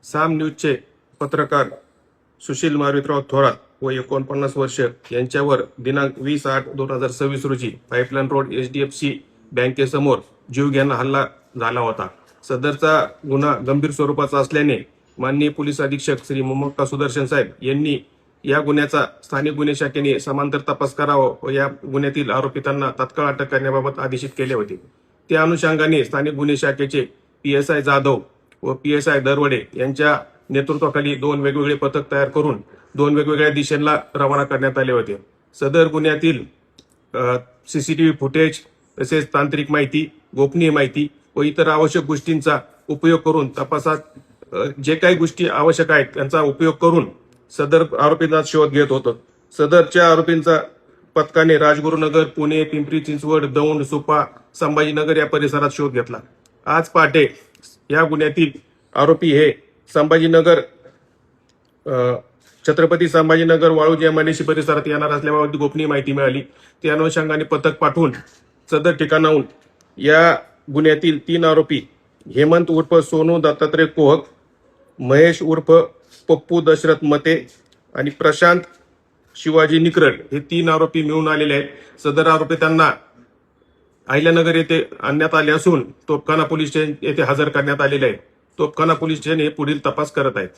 साम न्यूजचे पत्रकार सुशील मारुतराव थोरात व 49 वर्ष यांच्यावर दिनांक 20/8/2026 रोजी पाईपलाईन रोड HDFC बँकेसमोर जीवघेणा हल्ला झाला होता। सदरचा गुन्हा गंभीर स्वरूपाचा असल्याने माननीय पोलीस अधीक्षक श्री मोमक्का सुदर्शन साहेब यांनी या गुन्ह्याचा स्थानिक गुन्हे शाखेने समांतर तपास करावा व या गुन्ह्यातील आरोपितांना तात्काळ अटक करण्याबाबत आदेशित केले होते। त्या अनुषंगाने स्थानिक गुन्हे शाखेचे PSI जाधव व PSI दरवडे यांच्या नेतृत्वाखाली 2 वेगवेगळे पथक तयार करून 2 वेगवेगळ्या दिशेला रवाना करण्यात आले होते। सदर गुन्ह्यातील CCTV फुटेज तसेच तांत्रिक माहिती, गोपनीय माहिती व इतर आवश्यक गोष्टींचा उपयोग करून तपासात जे काही गोष्टी आवश्यक आहेत त्यांचा उपयोग करून सदर आरोपींचा शोध घेत होतं। सदरच्या आरोपींचा पथकाने राजगुरुनगर, पुणे, पिंपरी चिंचवड, दौंड, सुपा, संभाजीनगर या परिसरात शोध घेतला। आज पहाटे या गुन्ह्यातील आरोपी हे संभाजीनगर छत्रपती संभाजीनगर वाळूज या मनेशी परिसरात येणार असल्याबाबत गोपनीय माहिती मिळाली। त्या अनुषंगाने पथक पाठवून सदर ठिकाणाहून या गुन्ह्यातील 3 आरोपी हेमंत उर्फ सोनू दत्तात्रय कोहक, महेश उर्फ पप्पू दशरथ मते आणि प्रशांत शिवाजी निकरड हे 3 आरोपी मिळून आलेले आहेत। सदर आरोपी त्यांना अहिल्यानगर येथे आणण्यात आले असून तोपखाना पोलीस स्टेशन येथे हजर करण्यात आलेले आहे। तोपखाना पोलीस स्टेशन हे पुढील तपास करत आहेत।